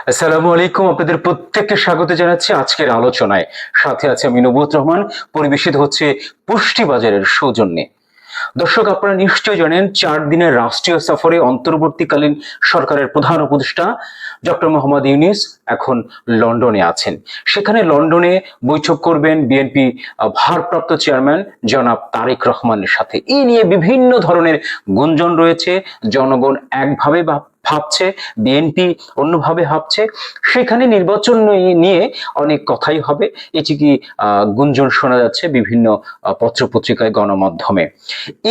আসসালামু আলাইকুম, আপনাদের প্রত্যেককে স্বাগত জানাচ্ছি আজকের আলোচনায়। সাথে আছে আমি নবুত রহমান। পরিবেশিত হচ্ছে পুষ্টিবাজারের সৌজন্যে। দর্শক, আপনারা নিশ্চয়ই জানেন 4 দিনের রাষ্ট্রীয় সফরে অন্তর্বর্তীকালীন সরকারের প্রধান উপদেষ্টা ডক্টর মোহাম্মদ ইউনূস এখন লন্ডনে আছেন। সেখানে লন্ডনে বৈঠক করবেন বিএনপি ভারপ্রাপ্ত চেয়ারম্যান জনাব তারেক রহমানের সাথে। এই নিয়ে বিভিন্ন ধরনের গুঞ্জন রয়েছে। জনগণ একভাবে ভাবছে, বিএনপি অন্যভাবে ভাবছে। সেখানে নির্বাচন নিয়ে অনেক কথাই হবে, এটি কি গুঞ্জন শোনা যাচ্ছে বিভিন্ন পত্রপত্রিকায়, গণমাধ্যমে।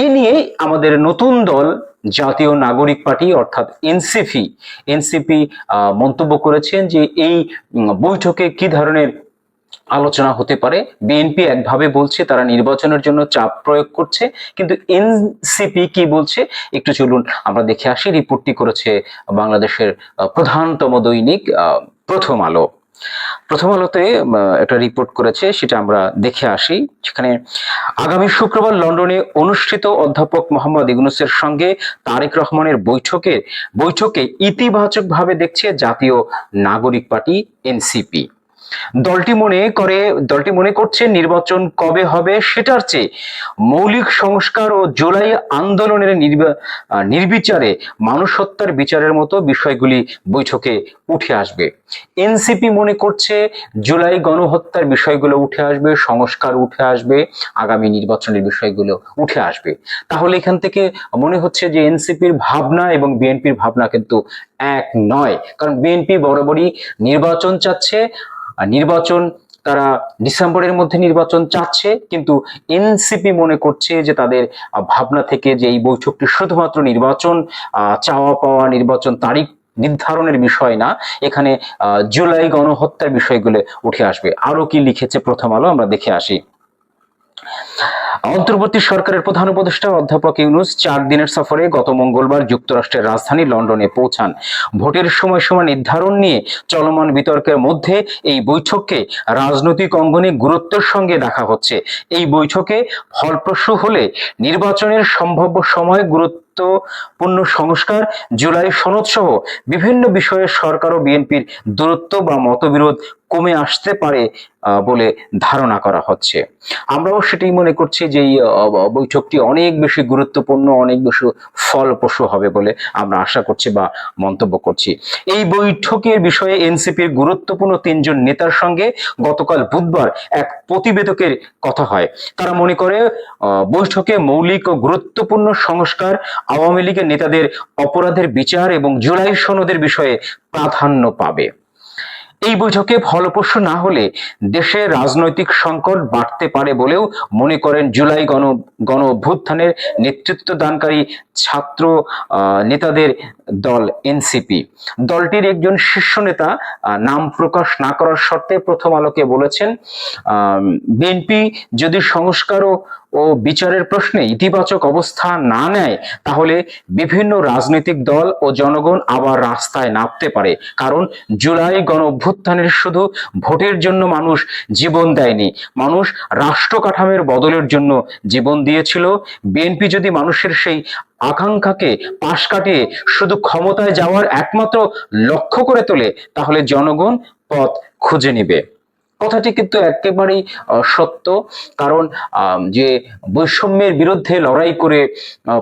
এ নিয়ে আমাদের নতুন দল জাতীয় নাগরিক পার্টি অর্থাৎ এনসিপি মন্তব্য করেছেন যে এই বৈঠকে কি ধরনের আলোচনা হতে পারে। বিএনপি একভাবে বলছে তারা নির্বাচনের জন্য চাপ প্রয়োগ করছে, কিন্তু এনসিপি কি বলছে একটু চলুন আমরা দেখে আসি। রিপোর্টটি করেছে বাংলাদেশের প্রধানতম দৈনিক প্রথম আলো। প্রথম আলোতে একটা রিপোর্ট করেছে, সেটা আমরা দেখে আসি। সেখানে আগামী শুক্রবার লন্ডনে অনুষ্ঠিত অধ্যাপক মোহাম্মদ ইউনূসের সঙ্গে তারেক রহমানের বৈঠকে ইতিবাচকভাবে দেখছে জাতীয় নাগরিক পার্টি এনসিপি। দলটি মনে করছে নির্বাচন কবে হবে সেটার চেয়ে মৌলিক সংস্কার ও জুলাই আন্দোলনের নির্বিচারে মানুষ হত্যার বিচারের মতো বিষয়গুলি বৈঠকে উঠে আসবে। এনসিপি মনে করছে জুলাই গণহত্যার বিষয়গুলো উঠে আসবে, সংস্কার উঠে আসবে, আগামী নির্বাচনের বিষয়গুলো উঠে আসবে। তাহলে এখান থেকে মনে হচ্ছে যে এনসিপির ভাবনা এবং বিএনপির ভাবনা কিন্তু এক নয়। কারণ বিএনপি বরাবরই নির্বাচন চাচ্ছে, নির্বাচন তারা ডিসেম্বরের মধ্যে নির্বাচন চাচ্ছে, কিন্তু এনসিপি মনে করছে যে তাদের ভাবনা থেকে যে এই বৈঠকটি শুধুমাত্র নির্বাচন চাওয়া পাওয়া, নির্বাচন তারিখ নির্ধারণের বিষয় না, এখানে জুলাই গণহত্যার বিষয়গুলো উঠে আসবে। আরো কি লিখেছে প্রথম আলো, আমরা দেখে আসি। অন্তর্বর্তী সরকারের প্রধান উপদেষ্টা অধ্যাপক ইউনূস 4 দিনের সফরে গত মঙ্গলবার যুক্তরাষ্ট্রের রাজধানী লন্ডনে পৌঁছান। ভোটের সময়সীমা নির্ধারণ নিয়ে চলমান বিতর্কের মধ্যে এই বৈঠককে রাজনৈতিক অঙ্গনে গুরুত্বের সঙ্গে দেখা হচ্ছে। এই বৈঠকে ফলপ্রসূ হলে নির্বাচনের সম্ভাব্য সময়, গুরুত্বপূর্ণ সংস্কার, জুলাই সনদ সহ বিভিন্ন বিষয়ে সরকার ও বিএনপির দূরত্ব বা মতবিরোধ কমে আসতে পারে বলে ধারণা করা হচ্ছে। আমরাও সেটাই মনে করছি যে এই বৈঠকটি অনেক বেশি গুরুত্বপূর্ণ, অনেক বেশি ফলপ্রসূ হবে বলে আমরা আশা করছি বা মন্তব্য করছি। এই বৈঠকের বিষয়ে এনসিপির গুরুত্বপূর্ণ 3 জন নেতার সঙ্গে গতকাল বুধবার এক প্রতিবেদকের কথা হয়। তারা মনে করে বৈঠকে মৌলিক ও গুরুত্বপূর্ণ সংস্কার, আওয়ামী লীগের নেতাদের অপরাধের বিচার এবং জুলাই সনদের বিষয়ে প্রাধান্য পাবে। এই বৈঠকে ফলপ্রসূ না হলে দেশে রাজনৈতিক সংকট বাড়তে পারে বলেও মনে করেন জুলাই গণ অভ্যুত্থানের নেতৃত্বদানকারী ছাত্র নেতাদের দল এনসিপি। দলটির একজন শীর্ষ নেতা নাম প্রকাশ না করার শর্তে প্রথম আলোকে বলেছেন, বিএনপি যদি সংস্কার ও বিচারের প্রশ্নে ইতিবাচক অবস্থা না নেয় তাহলে বিভিন্ন রাজনৈতিক দল ও জনগণ আবার রাস্তায় নামতে পারে। কারণ জুলাই গণ অভ্যুত্থানের শুধু ভোটের জন্য মানুষ জীবন দেয়নি, মানুষ রাষ্ট্র কাঠামোর বদলের জন্য জীবন দিয়েছিল। বিএনপি যদি মানুষের সেই আকাঙ্ক্ষাকে পাশ কাটিয়ে শুধু ক্ষমতায় যাওয়ার একমাত্র লক্ষ্য করে তোলে তাহলে জনগণ পথ খুঁজে নিবে। কথাটি কিন্তু একেবারেই সত্য। কারণ যে বৈষম্যের বিরুদ্ধে লড়াই করে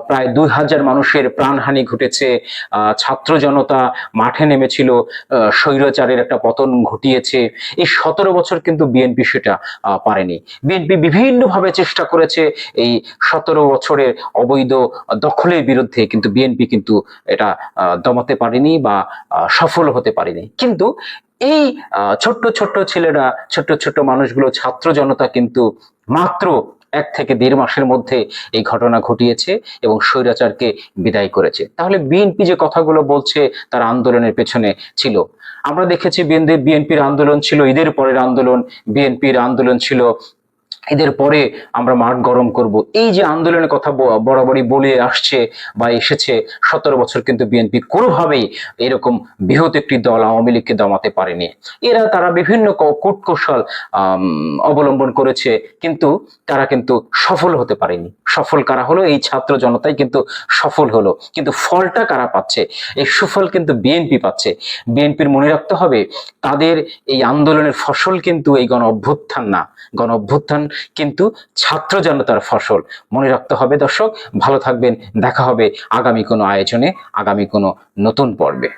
প্রায় 2000 মানুষের প্রাণহানি ঘটেছে, ছাত্র জনতা মাঠে নেমেছিল, স্বৈরাচারের একটা পতন ঘটিয়েছে। এই 17 বছর কিন্তু বিএনপি সেটা পারেনি। বিএনপি বিভিন্নভাবে চেষ্টা করেছে এই 17 বছরের অবৈধ দখলের বিরুদ্ধে, কিন্তু বিএনপি কিন্তু এটা দমাতে পারেনি বা সফল হতে পারেনি। কিন্তু এই ছোট্ট ছোট্ট ছেলেরা, ছোট্ট ছোট্ট মানুষগুলো, ছাত্র জনতা কিন্তু মাত্র 1 থেকে 1.5 মাসের মধ্যে এই ঘটনা ঘটিয়েছে এবং স্বৈরাচারকে বিদায় করেছে। তাহলে বিএনপি যে কথাগুলো বলছে তার আন্দোলনের পেছনে ছিল, আমরা দেখেছি বিএনপির আন্দোলন ছিল ঈদের পরের আন্দোলন, বিএনপির আন্দোলন ছিল এদের পরে আমরা মাঠ গরম করব, এই যে আন্দোলনের কথা বরাবরই বলে আসছে বা এসেছে, 17 বছর কিন্তু বিএনপি কোনোভাবেই এরকম বৃহৎ একটি দল আওয়ামী লীগকে দমাতে পারেনি। তারা বিভিন্ন কূটকৌশল অবলম্বন করেছে, কিন্তু তারা কিন্তু সফল হতে পারেনি। সফল কারা হলো? এই ছাত্র জনতাই কিন্তু সফল হলো, কিন্তু ফলটা কারা পাচ্ছে? এই সুফল কিন্তু বিএনপি পাচ্ছে। বিএনপির মনে রাখতে হবে, তাদের এই আন্দোলনের ফসল কিন্তু এই গণ অভ্যুত্থান না, গণ অভ্যুত্থান কিন্তু ছাত্র জনতার ফসল। মনে রাখতে হবে দর্শক। ভালো থাকবেন, দেখা হবে আগামী কোনো আয়োজনে, আগামী কোনো নতুন পর্বে।